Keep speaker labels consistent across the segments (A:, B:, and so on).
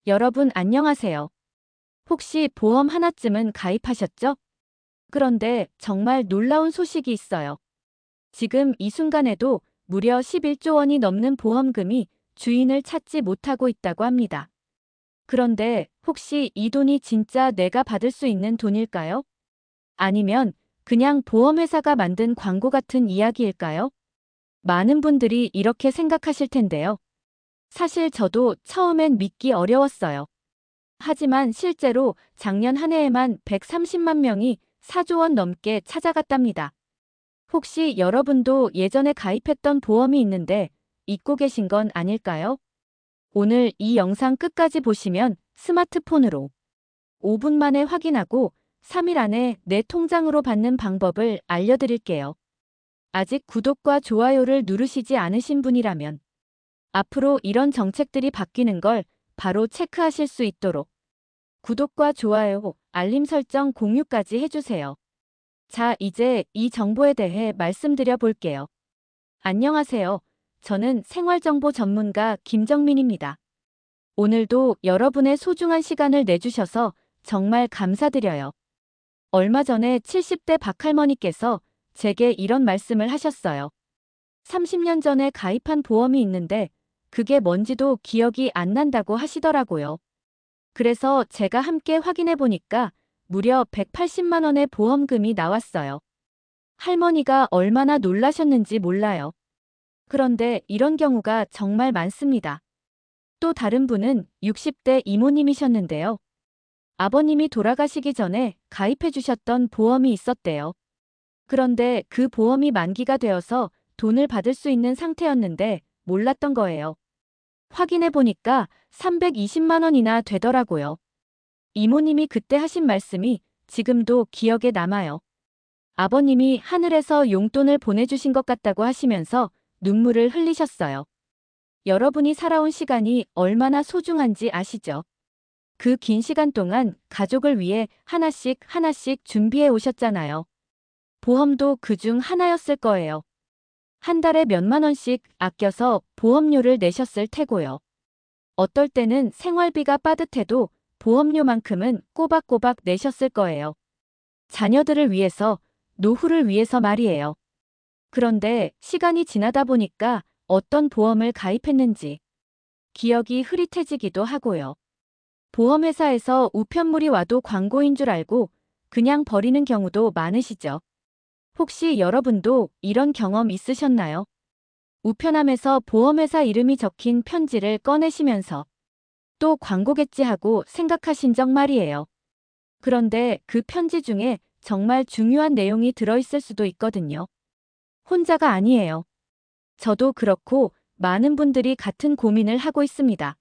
A: 여러분 안녕하세요. 혹시 보험 하나쯤은 가입하셨죠? 그런데 정말 놀라운 소식이 있어요. 지금 이 순간에도 무려 11조 원이 넘는 보험금이 주인을 찾지 못하고 있다고 합니다. 그런데 혹시 이 돈이 진짜 내가 받을 수 있는 돈일까요? 아니면 그냥 보험회사가 만든 광고 같은 이야기일까요? 많은 분들이 이렇게 생각하실 텐데요. 사실 저도 처음엔 믿기 어려웠어요. 하지만 실제로 작년 한 해에만 130만 명이 4조 원 넘게 찾아갔답니다. 혹시 여러분도 예전에 가입했던 보험이 있는데 잊고 계신 건 아닐까요? 오늘 이 영상 끝까지 보시면 스마트폰으로 5분 만에 확인하고 3일 안에 내 통장으로 받는 방법을 알려드릴게요. 아직 구독과 좋아요를 누르시지 않으신 분이라면 앞으로 이런 정책들이 바뀌는 걸 바로 체크하실 수 있도록 구독과 좋아요, 알림 설정 공유까지 해주세요. 자, 이제 이 정보에 대해 말씀드려 볼게요. 안녕하세요. 저는 생활정보 전문가 김정민입니다. 오늘도 여러분의 소중한 시간을 내주셔서 정말 감사드려요. 얼마 전에 70대 박할머니께서 제게 이런 말씀을 하셨어요. 30년 전에 가입한 보험이 있는데 그게 뭔지도 기억이 안 난다고 하시더라고요. 그래서 제가 함께 확인해 보니까 무려 180만 원의 보험금이 나왔어요. 할머니가 얼마나 놀라셨는지 몰라요. 그런데 이런 경우가 정말 많습니다. 또 다른 분은 60대 이모님이셨는데요. 아버님이 돌아가시기 전에 가입해 주셨던 보험이 있었대요. 그런데 그 보험이 만기가 되어서 돈을 받을 수 있는 상태였는데 몰랐던 거예요. 확인해 보니까 320만 원이나 되더라고요. 이모님이 그때 하신 말씀이 지금도 기억에 남아요. 아버님이 하늘에서 용돈을 보내주신 것 같다고 하시면서 눈물을 흘리셨어요. 여러분이 살아온 시간이 얼마나 소중한지 아시죠? 그 긴 시간 동안 가족을 위해 하나씩 하나씩 준비해 오셨잖아요. 보험도 그중 하나였을 거예요. 한 달에 몇만 원씩 아껴서 보험료를 내셨을 테고요. 어떨 때는 생활비가 빠듯해도 보험료만큼은 꼬박꼬박 내셨을 거예요. 자녀들을 위해서, 노후를 위해서 말이에요. 그런데 시간이 지나다 보니까 어떤 보험을 가입했는지 기억이 흐릿해지기도 하고요. 보험회사에서 우편물이 와도 광고인 줄 알고 그냥 버리는 경우도 많으시죠. 혹시 여러분도 이런 경험 있으셨나요? 우편함에서 보험회사 이름이 적힌 편지를 꺼내시면서 또 광고겠지 하고 생각하신 적 말이에요. 그런데 그 편지 중에 정말 중요한 내용이 들어있을 수도 있거든요. 혼자가 아니에요. 저도 그렇고 많은 분들이 같은 고민을 하고 있습니다.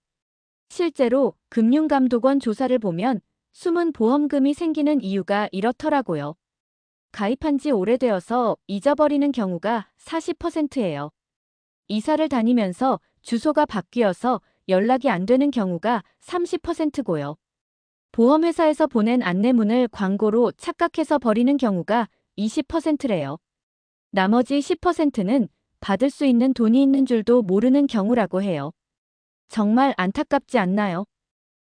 A: 실제로 금융감독원 조사를 보면 숨은 보험금이 생기는 이유가 이렇더라고요. 가입한 지 오래되어서 잊어버리는 경우가 40%예요. 이사를 다니면서 주소가 바뀌어서 연락이 안 되는 경우가 30%고요. 보험회사에서 보낸 안내문을 광고로 착각해서 버리는 경우가 20%래요. 나머지 10%는 받을 수 있는 돈이 있는 줄도 모르는 경우라고 해요. 정말 안타깝지 않나요?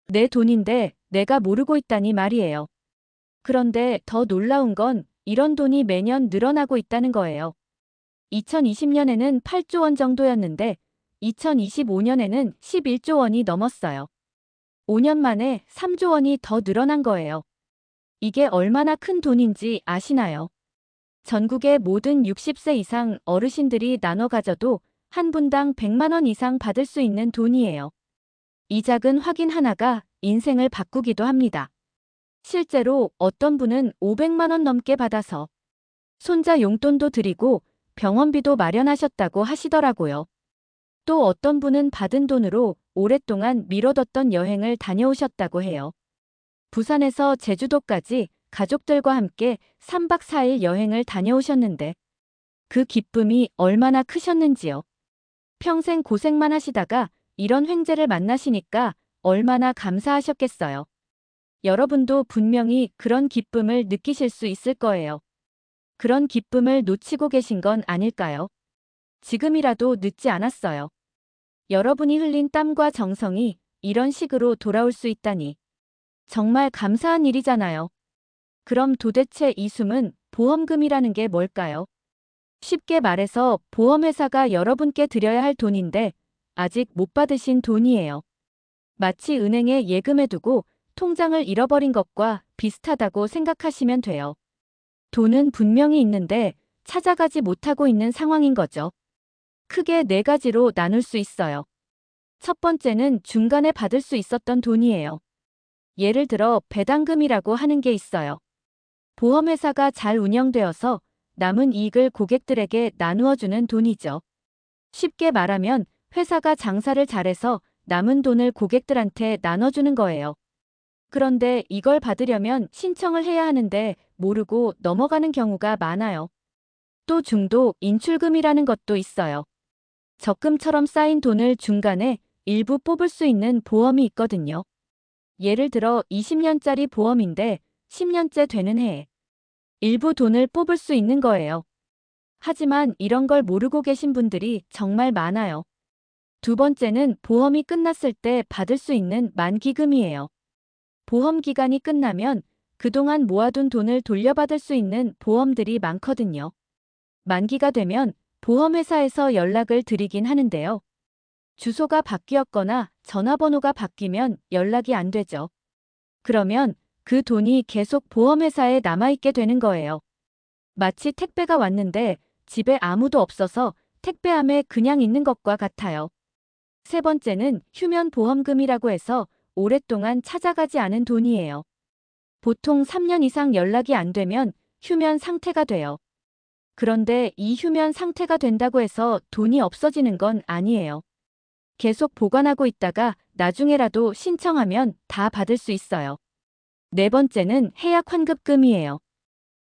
A: 내 돈인데 내가 모르고 있다니 말이에요. 그런데 더 놀라운 건 이런 돈이 매년 늘어나고 있다는 거예요. 2020년에는 8조 원 정도였는데 2025년에는 11조 원이 넘었어요. 5년 만에 3조 원이 더 늘어난 거예요. 이게 얼마나 큰 돈인지 아시나요? 전국의 모든 60세 이상 어르신들이 나눠 가져도 한 분당 100만 원 이상 받을 수 있는 돈이에요. 이 작은 확인 하나가 인생을 바꾸기도 합니다. 실제로 어떤 분은 500만 원 넘게 받아서 손자 용돈도 드리고 병원비도 마련하셨다고 하시더라고요. 또 어떤 분은 받은 돈으로 오랫동안 미뤄뒀던 여행을 다녀오셨다고 해요. 부산에서 제주도까지 가족들과 함께 3박 4일 여행을 다녀오셨는데 그 기쁨이 얼마나 크셨는지요. 평생 고생만 하시다가 이런 횡재를 만나시니까 얼마나 감사하셨겠어요. 여러분도 분명히 그런 기쁨을 느끼실 수 있을 거예요. 그런 기쁨을 놓치고 계신 건 아닐까요? 지금이라도 늦지 않았어요. 여러분이 흘린 땀과 정성이 이런 식으로 돌아올 수 있다니. 정말 감사한 일이잖아요. 그럼 도대체 이 숨은 보험금이라는 게 뭘까요? 쉽게 말해서 보험회사가 여러분께 드려야 할 돈인데 아직 못 받으신 돈이에요. 마치 은행에 예금해두고 통장을 잃어버린 것과 비슷하다고 생각하시면 돼요. 돈은 분명히 있는데 찾아가지 못하고 있는 상황인 거죠. 크게 네 가지로 나눌 수 있어요. 첫 번째는 중간에 받을 수 있었던 돈이에요. 예를 들어 배당금이라고 하는 게 있어요. 보험회사가 잘 운영되어서 남은 이익을 고객들에게 나누어주는 돈이죠. 쉽게 말하면 회사가 장사를 잘해서 남은 돈을 고객들한테 나눠주는 거예요. 그런데 이걸 받으려면 신청을 해야 하는데 모르고 넘어가는 경우가 많아요. 또 중도 인출금이라는 것도 있어요. 적금처럼 쌓인 돈을 중간에 일부 뽑을 수 있는 보험이 있거든요. 예를 들어 20년짜리 보험인데 10년째 되는 해에 일부 돈을 뽑을 수 있는 거예요. 하지만 이런 걸 모르고 계신 분들이 정말 많아요. 두 번째는 보험이 끝났을 때 받을 수 있는 만기금이에요. 보험 기간이 끝나면 그동안 모아둔 돈을 돌려받을 수 있는 보험들이 많거든요. 만기가 되면 보험회사에서 연락을 드리긴 하는데요. 주소가 바뀌었거나 전화번호가 바뀌면 연락이 안 되죠. 그러면 그 돈이 계속 보험회사에 남아있게 되는 거예요. 마치 택배가 왔는데 집에 아무도 없어서 택배함에 그냥 있는 것과 같아요. 세 번째는 휴면보험금이라고 해서 오랫동안 찾아가지 않은 돈이에요. 보통 3년 이상 연락이 안 되면 휴면 상태가 돼요. 그런데 이 휴면 상태가 된다고 해서 돈이 없어지는 건 아니에요. 계속 보관하고 있다가 나중에라도 신청하면 다 받을 수 있어요. 네 번째는 해약 환급금이에요.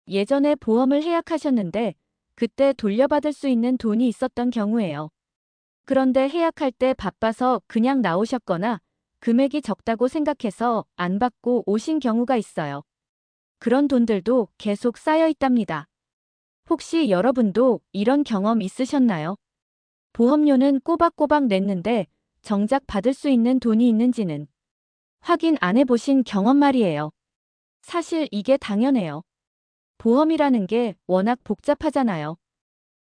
A: 예전에 보험을 해약하셨는데 그때 돌려받을 수 있는 돈이 있었던 경우예요. 그런데 해약할 때 바빠서 그냥 나오셨거나 금액이 적다고 생각해서 안 받고 오신 경우가 있어요. 그런 돈들도 계속 쌓여 있답니다. 혹시 여러분도 이런 경험 있으셨나요? 보험료는 꼬박꼬박 냈는데 정작 받을 수 있는 돈이 있는지는 확인 안 해보신 경험 말이에요. 사실 이게 당연해요. 보험이라는 게 워낙 복잡하잖아요.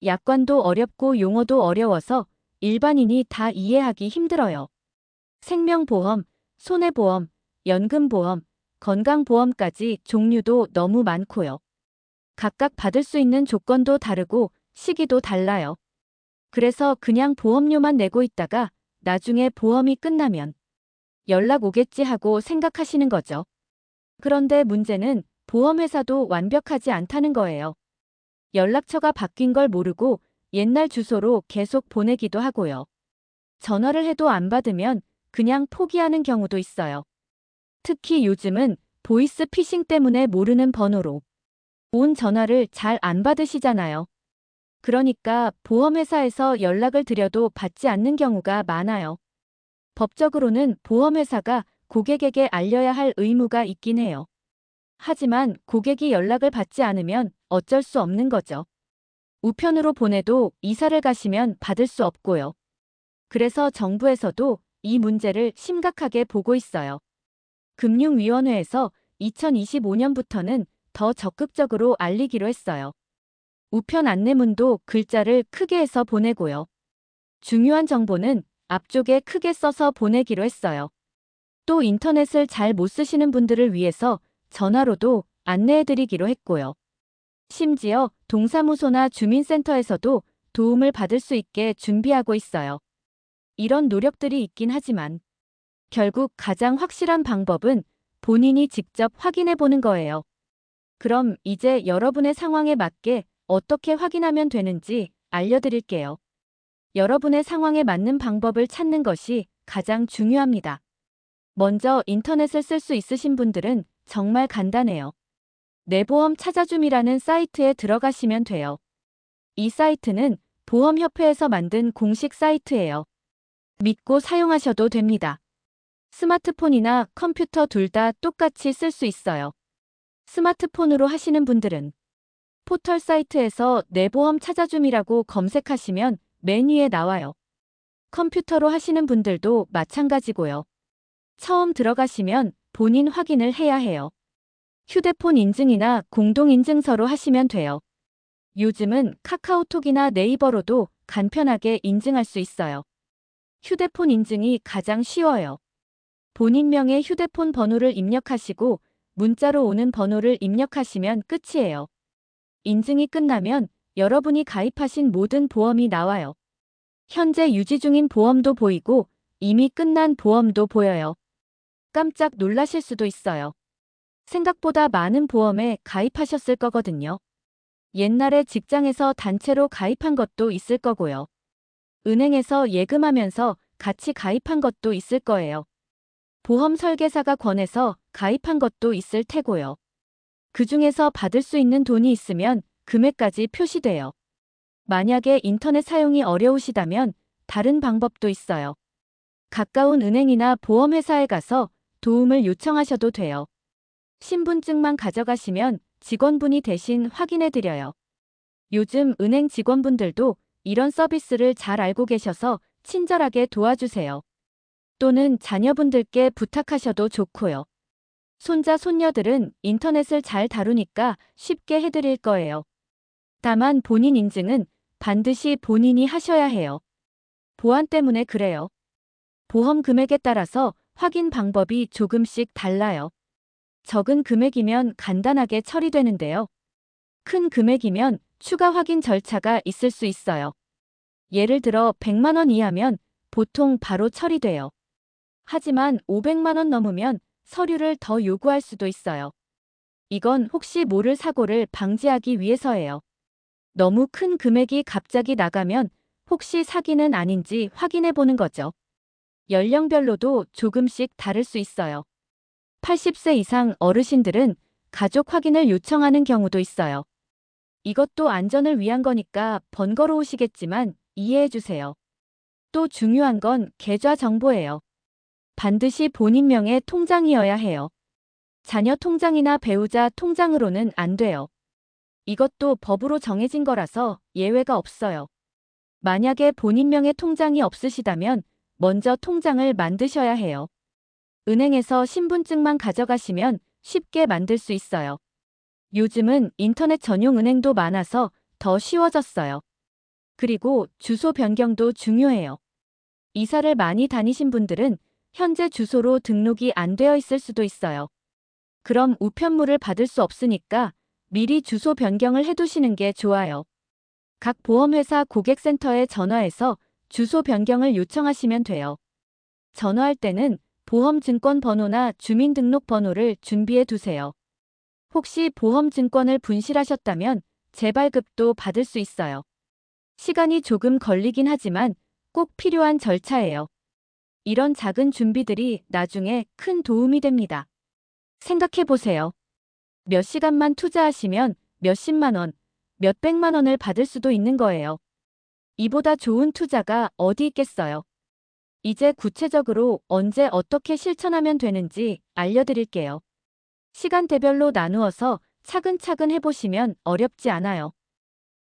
A: 약관도 어렵고 용어도 어려워서 일반인이 다 이해하기 힘들어요. 생명보험, 손해보험, 연금보험, 건강보험까지 종류도 너무 많고요. 각각 받을 수 있는 조건도 다르고 시기도 달라요. 그래서 그냥 보험료만 내고 있다가 나중에 보험이 끝나면 연락 오겠지 하고 생각하시는 거죠. 그런데 문제는 보험회사도 완벽하지 않다는 거예요. 연락처가 바뀐 걸 모르고 옛날 주소로 계속 보내기도 하고요. 전화를 해도 안 받으면 그냥 포기하는 경우도 있어요. 특히 요즘은 보이스 피싱 때문에 모르는 번호로 온 전화를 잘 안 받으시잖아요. 그러니까 보험회사에서 연락을 드려도 받지 않는 경우가 많아요. 법적으로는 보험회사가 고객에게 알려야 할 의무가 있긴 해요. 하지만 고객이 연락을 받지 않으면 어쩔 수 없는 거죠. 우편으로 보내도 이사를 가시면 받을 수 없고요. 그래서 정부에서도 이 문제를 심각하게 보고 있어요. 금융위원회에서 2025년부터는 더 적극적으로 알리기로 했어요. 우편 안내문도 글자를 크게 해서 보내고요. 중요한 정보는 앞쪽에 크게 써서 보내기로 했어요. 또 인터넷을 잘 못 쓰시는 분들을 위해서 전화로도 안내해드리기로 했고요. 심지어 동사무소나 주민센터에서도 도움을 받을 수 있게 준비하고 있어요. 이런 노력들이 있긴 하지만 결국 가장 확실한 방법은 본인이 직접 확인해 보는 거예요. 그럼 이제 여러분의 상황에 맞게 어떻게 확인하면 되는지 알려드릴게요. 여러분의 상황에 맞는 방법을 찾는 것이 가장 중요합니다. 먼저 인터넷을 쓸 수 있으신 분들은 정말 간단해요. 내보험 찾아줌이라는 사이트에 들어가시면 돼요. 이 사이트는 보험협회에서 만든 공식 사이트예요. 믿고 사용하셔도 됩니다. 스마트폰이나 컴퓨터 둘 다 똑같이 쓸 수 있어요. 스마트폰으로 하시는 분들은 포털 사이트에서 내보험 찾아줌이라고 검색하시면 맨 위에 나와요. 컴퓨터로 하시는 분들도 마찬가지고요. 처음 들어가시면 본인 확인을 해야 해요. 휴대폰 인증이나 공동인증서로 하시면 돼요. 요즘은 카카오톡이나 네이버로도 간편하게 인증할 수 있어요. 휴대폰 인증이 가장 쉬워요. 본인명의 휴대폰 번호를 입력하시고 문자로 오는 번호를 입력하시면 끝이에요. 인증이 끝나면 여러분이 가입하신 모든 보험이 나와요. 현재 유지 중인 보험도 보이고 이미 끝난 보험도 보여요. 깜짝 놀라실 수도 있어요. 생각보다 많은 보험에 가입하셨을 거거든요. 옛날에 직장에서 단체로 가입한 것도 있을 거고요. 은행에서 예금하면서 같이 가입한 것도 있을 거예요. 보험 설계사가 권해서 가입한 것도 있을 테고요. 그 중에서 받을 수 있는 돈이 있으면 금액까지 표시돼요. 만약에 인터넷 사용이 어려우시다면 다른 방법도 있어요. 가까운 은행이나 보험회사에 가서 도움을 요청하셔도 돼요. 신분증만 가져가시면 직원분이 대신 확인해드려요. 요즘 은행 직원분들도 이런 서비스를 잘 알고 계셔서 친절하게 도와주세요. 또는 자녀분들께 부탁하셔도 좋고요. 손자, 손녀들은 인터넷을 잘 다루니까 쉽게 해드릴 거예요. 다만 본인 인증은 반드시 본인이 하셔야 해요. 보안 때문에 그래요. 보험 금액에 따라서 확인 방법이 조금씩 달라요. 적은 금액이면 간단하게 처리되는데요. 큰 금액이면 추가 확인 절차가 있을 수 있어요. 예를 들어 100만 원 이하면 보통 바로 처리돼요. 하지만 500만 원 넘으면 서류를 더 요구할 수도 있어요. 이건 혹시 모를 사고를 방지하기 위해서예요. 너무 큰 금액이 갑자기 나가면 혹시 사기는 아닌지 확인해 보는 거죠. 연령별로도 조금씩 다를 수 있어요. 80세 이상 어르신들은 가족 확인을 요청하는 경우도 있어요. 이것도 안전을 위한 거니까 번거로우시겠지만 이해해 주세요. 또 중요한 건 계좌 정보예요. 반드시 본인 명의 통장이어야 해요. 자녀 통장이나 배우자 통장으로는 안 돼요. 이것도 법으로 정해진 거라서 예외가 없어요. 만약에 본인 명의 통장이 없으시다면 먼저 통장을 만드셔야 해요. 은행에서 신분증만 가져가시면 쉽게 만들 수 있어요. 요즘은 인터넷 전용 은행도 많아서 더 쉬워졌어요. 그리고 주소 변경도 중요해요. 이사를 많이 다니신 분들은 현재 주소로 등록이 안 되어 있을 수도 있어요. 그럼 우편물을 받을 수 없으니까 미리 주소 변경을 해두시는 게 좋아요. 각 보험회사 고객센터에 전화해서 주소 변경을 요청하시면 돼요. 전화할 때는 보험증권번호나 주민등록번호를 준비해 두세요. 혹시 보험증권을 분실하셨다면 재발급도 받을 수 있어요. 시간이 조금 걸리긴 하지만 꼭 필요한 절차예요. 이런 작은 준비들이 나중에 큰 도움이 됩니다. 생각해 보세요. 몇 시간만 투자하시면 몇십만 원, 몇백만 원을 받을 수도 있는 거예요. 이보다 좋은 투자가 어디 있겠어요. 이제 구체적으로 언제 어떻게 실천하면 되는지 알려드릴게요. 시간대별로 나누어서 차근차근 해보시면 어렵지 않아요.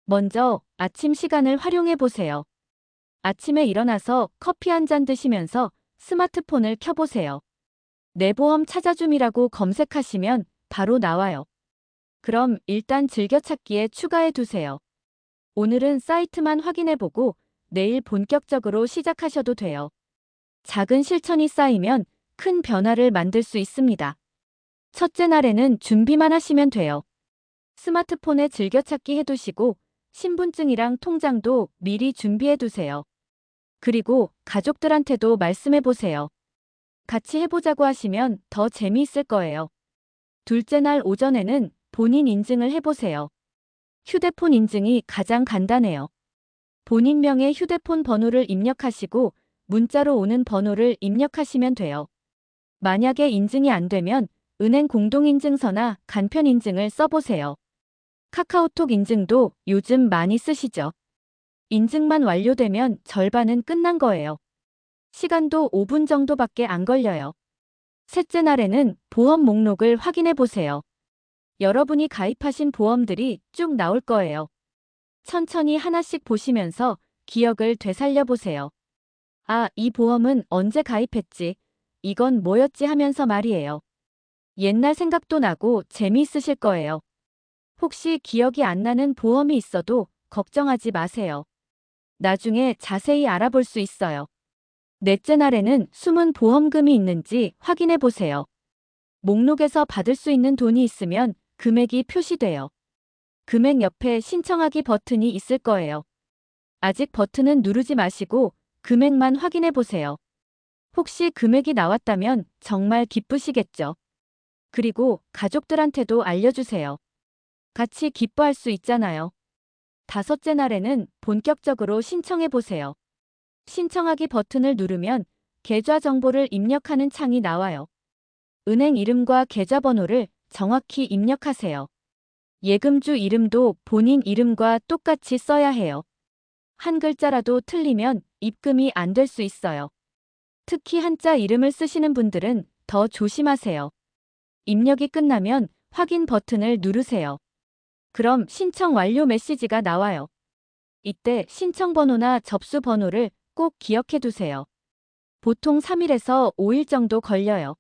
A: 먼저 아침 시간을 활용해 보세요. 아침에 일어나서 커피 한 잔 드시면서 스마트폰을 켜보세요. 내 보험 찾아줌이라고 검색하시면 바로 나와요. 그럼 일단 즐겨찾기에 추가해 두세요. 오늘은 사이트만 확인해보고 내일 본격적으로 시작하셔도 돼요. 작은 실천이 쌓이면 큰 변화를 만들 수 있습니다. 첫째 날에는 준비만 하시면 돼요. 스마트폰에 즐겨찾기 해두시고 신분증이랑 통장도 미리 준비해두세요. 그리고 가족들한테도 말씀해보세요. 같이 해보자고 하시면 더 재미있을 거예요. 둘째 날 오전에는 본인 인증을 해보세요. 휴대폰 인증이 가장 간단해요. 본인 명의 휴대폰 번호를 입력하시고 문자로 오는 번호를 입력하시면 돼요. 만약에 인증이 안 되면 은행 공동인증서나 간편인증을 써보세요. 카카오톡 인증도 요즘 많이 쓰시죠? 인증만 완료되면 절반은 끝난 거예요. 시간도 5분 정도밖에 안 걸려요. 셋째 날에는 보험 목록을 확인해 보세요. 여러분이 가입하신 보험들이 쭉 나올 거예요. 천천히 하나씩 보시면서 기억을 되살려 보세요. 아, 이 보험은 언제 가입했지? 이건 뭐였지 하면서 말이에요. 옛날 생각도 나고 재미있으실 거예요. 혹시 기억이 안 나는 보험이 있어도 걱정하지 마세요. 나중에 자세히 알아볼 수 있어요. 넷째 날에는 숨은 보험금이 있는지 확인해 보세요. 목록에서 받을 수 있는 돈이 있으면 금액이 표시돼요. 금액 옆에 신청하기 버튼이 있을 거예요. 아직 버튼은 누르지 마시고 금액만 확인해 보세요. 혹시 금액이 나왔다면 정말 기쁘시겠죠. 그리고 가족들한테도 알려주세요. 같이 기뻐할 수 있잖아요. 다섯째 날에는 본격적으로 신청해 보세요. 신청하기 버튼을 누르면 계좌 정보를 입력하는 창이 나와요. 은행 이름과 계좌번호를 정확히 입력하세요. 예금주 이름도 본인 이름과 똑같이 써야 해요. 한 글자라도 틀리면 입금이 안 될 수 있어요. 특히 한자 이름을 쓰시는 분들은 더 조심하세요. 입력이 끝나면 확인 버튼을 누르세요. 그럼 신청 완료 메시지가 나와요. 이때 신청 번호나 접수 번호를 꼭 기억해 두세요. 보통 3일에서 5일 정도 걸려요.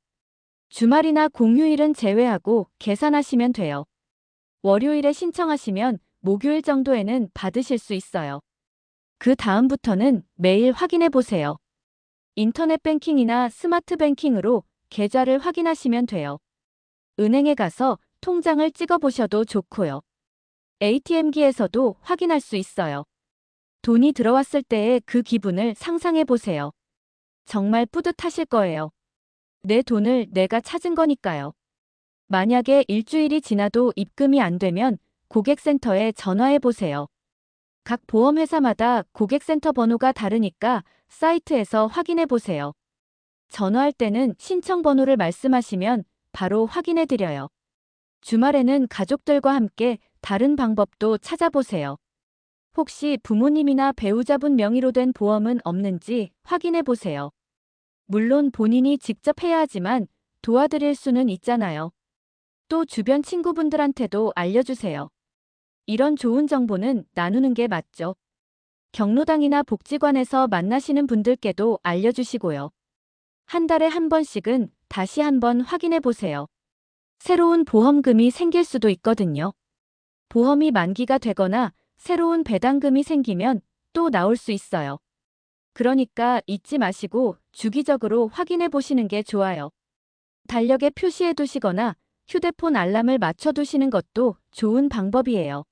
A: 주말이나 공휴일은 제외하고 계산하시면 돼요. 월요일에 신청하시면 목요일 정도에는 받으실 수 있어요. 그 다음부터는 매일 확인해 보세요. 인터넷 뱅킹이나 스마트 뱅킹으로 계좌를 확인하시면 돼요. 은행에 가서 통장을 찍어 보셔도 좋고요. ATM기에서도 확인할 수 있어요. 돈이 들어왔을 때의 그 기분을 상상해 보세요. 정말 뿌듯하실 거예요. 내 돈을 내가 찾은 거니까요. 만약에 일주일이 지나도 입금이 안 되면 고객센터에 전화해 보세요. 각 보험회사마다 고객센터 번호가 다르니까 사이트에서 확인해 보세요. 전화할 때는 신청 번호를 말씀하시면 바로 확인해 드려요. 주말에는 가족들과 함께 다른 방법도 찾아보세요. 혹시 부모님이나 배우자분 명의로 된 보험은 없는지 확인해 보세요. 물론 본인이 직접 해야 하지만 도와드릴 수는 있잖아요. 또 주변 친구분들한테도 알려주세요. 이런 좋은 정보는 나누는 게 맞죠. 경로당이나 복지관에서 만나시는 분들께도 알려주시고요. 한 달에 한 번씩은 다시 한번 확인해 보세요. 새로운 보험금이 생길 수도 있거든요. 보험이 만기가 되거나 새로운 배당금이 생기면 또 나올 수 있어요. 그러니까 잊지 마시고 주기적으로 확인해 보시는 게 좋아요. 달력에 표시해 두시거나 휴대폰 알람을 맞춰 두시는 것도 좋은 방법이에요.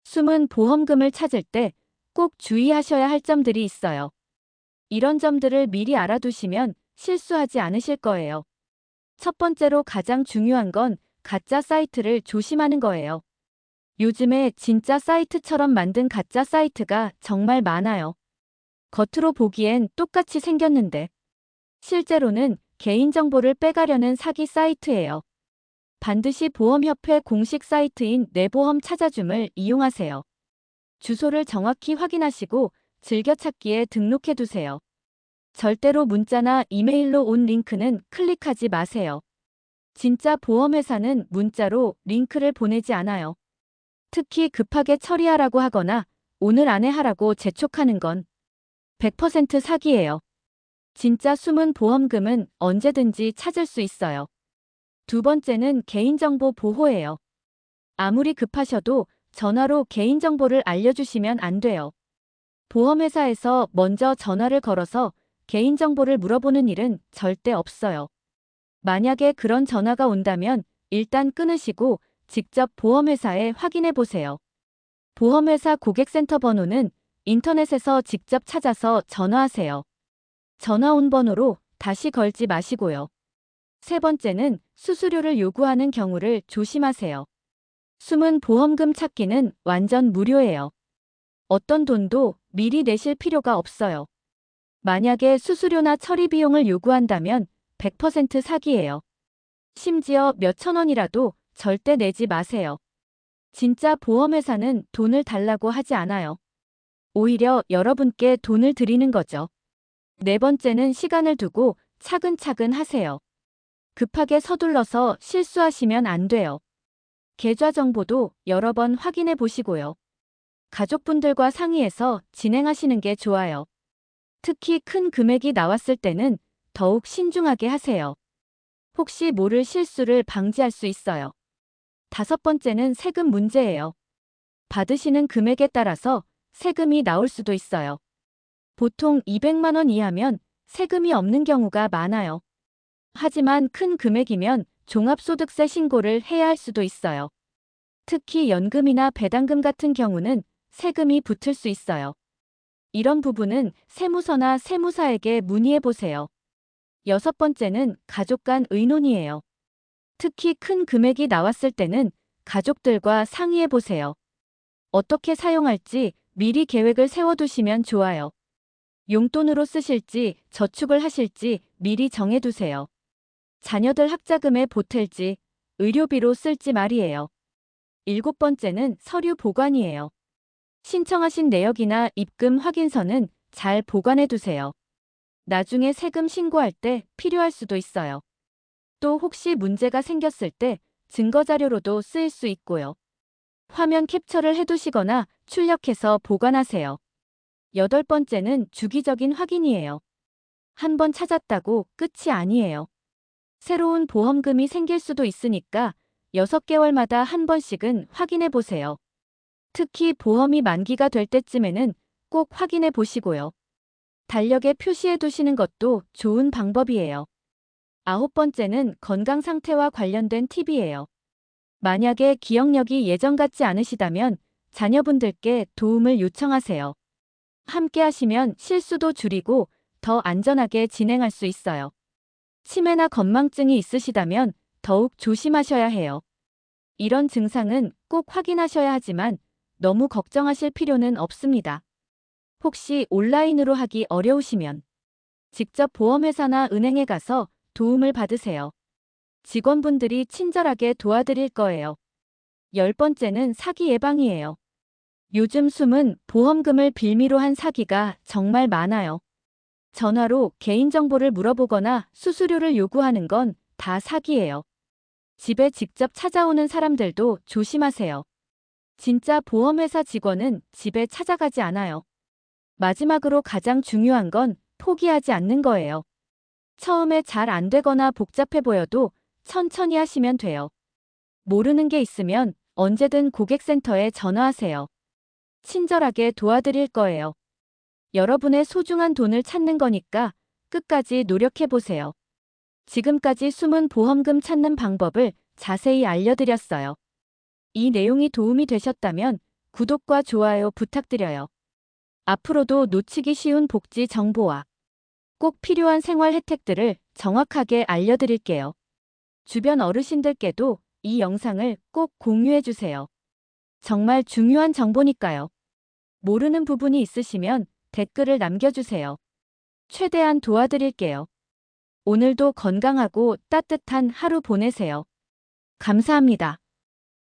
A: 숨은 보험금을 찾을 때 꼭 주의하셔야 할 점들이 있어요. 이런 점들을 미리 알아두시면 실수하지 않으실 거예요. 첫 번째로 가장 중요한 건 가짜 사이트를 조심하는 거예요. 요즘에 진짜 사이트처럼 만든 가짜 사이트가 정말 많아요. 겉으로 보기엔 똑같이 생겼는데 실제로는 개인정보를 빼가려는 사기 사이트예요. 반드시 보험협회 공식 사이트인 내보험 찾아줌을 이용하세요. 주소를 정확히 확인하시고 즐겨찾기에 등록해 두세요. 절대로 문자나 이메일로 온 링크는 클릭하지 마세요. 진짜 보험회사는 문자로 링크를 보내지 않아요. 특히 급하게 처리하라고 하거나 오늘 안에 하라고 재촉하는 건 100% 사기예요. 진짜 숨은 보험금은 언제든지 찾을 수 있어요. 두 번째는 개인정보 보호예요. 아무리 급하셔도 전화로 개인정보를 알려주시면 안 돼요. 보험회사에서 먼저 전화를 걸어서 개인정보를 물어보는 일은 절대 없어요. 만약에 그런 전화가 온다면 일단 끊으시고 직접 보험회사에 확인해 보세요. 보험회사 고객센터 번호는 인터넷에서 직접 찾아서 전화하세요. 전화 온 번호로 다시 걸지 마시고요. 세 번째는 수수료를 요구하는 경우를 조심하세요. 숨은 보험금 찾기는 완전 무료예요. 어떤 돈도 미리 내실 필요가 없어요. 만약에 수수료나 처리 비용을 요구한다면 100% 사기예요. 심지어 몇천 원이라도 절대 내지 마세요. 진짜 보험회사는 돈을 달라고 하지 않아요. 오히려 여러분께 돈을 드리는 거죠. 네 번째는 시간을 두고 차근차근 하세요. 급하게 서둘러서 실수하시면 안 돼요. 계좌 정보도 여러 번 확인해 보시고요. 가족분들과 상의해서 진행하시는 게 좋아요. 특히 큰 금액이 나왔을 때는 더욱 신중하게 하세요. 혹시 모를 실수를 방지할 수 있어요. 다섯 번째는 세금 문제예요. 받으시는 금액에 따라서 세금이 나올 수도 있어요. 보통 200만 원 이하면 세금이 없는 경우가 많아요. 하지만 큰 금액이면 종합소득세 신고를 해야 할 수도 있어요. 특히 연금이나 배당금 같은 경우는 세금이 붙을 수 있어요. 이런 부분은 세무서나 세무사에게 문의해 보세요. 여섯 번째는 가족 간 의논이에요. 특히 큰 금액이 나왔을 때는 가족들과 상의해 보세요. 어떻게 사용할지 미리 계획을 세워두시면 좋아요. 용돈으로 쓰실지 저축을 하실지 미리 정해두세요. 자녀들 학자금에 보탤지 의료비로 쓸지 말이에요. 일곱 번째는 서류 보관이에요. 신청하신 내역이나 입금 확인서는 잘 보관해 두세요. 나중에 세금 신고할 때 필요할 수도 있어요. 또 혹시 문제가 생겼을 때 증거자료로도 쓰일 수 있고요. 화면 캡처를 해두시거나 출력해서 보관하세요. 여덟 번째는 주기적인 확인이에요. 한 번 찾았다고 끝이 아니에요. 새로운 보험금이 생길 수도 있으니까 6개월마다 한 번씩은 확인해 보세요. 특히 보험이 만기가 될 때쯤에는 꼭 확인해 보시고요. 달력에 표시해 두시는 것도 좋은 방법이에요. 아홉 번째는 건강 상태와 관련된 팁이에요. 만약에 기억력이 예전 같지 않으시다면 자녀분들께 도움을 요청하세요. 함께 하시면 실수도 줄이고 더 안전하게 진행할 수 있어요. 치매나 건망증이 있으시다면 더욱 조심하셔야 해요. 이런 증상은 꼭 확인하셔야 하지만 너무 걱정하실 필요는 없습니다. 혹시 온라인으로 하기 어려우시면 직접 보험회사나 은행에 가서 도움을 받으세요. 직원분들이 친절하게 도와드릴 거예요. 열 번째는 사기 예방이에요. 요즘 숨은 보험금을 빌미로 한 사기가 정말 많아요. 전화로 개인정보를 물어보거나 수수료를 요구하는 건 다 사기예요. 집에 직접 찾아오는 사람들도 조심하세요. 진짜 보험회사 직원은 집에 찾아가지 않아요. 마지막으로 가장 중요한 건 포기하지 않는 거예요. 처음에 잘 안 되거나 복잡해 보여도 천천히 하시면 돼요. 모르는 게 있으면 언제든 고객센터에 전화하세요. 친절하게 도와드릴 거예요. 여러분의 소중한 돈을 찾는 거니까 끝까지 노력해 보세요. 지금까지 숨은 보험금 찾는 방법을 자세히 알려드렸어요. 이 내용이 도움이 되셨다면 구독과 좋아요 부탁드려요. 앞으로도 놓치기 쉬운 복지 정보와 꼭 필요한 생활 혜택들을 정확하게 알려드릴게요. 주변 어르신들께도 이 영상을 꼭 공유해 주세요. 정말 중요한 정보니까요. 모르는 부분이 있으시면 댓글을 남겨주세요. 최대한 도와드릴게요. 오늘도 건강하고 따뜻한 하루 보내세요. 감사합니다.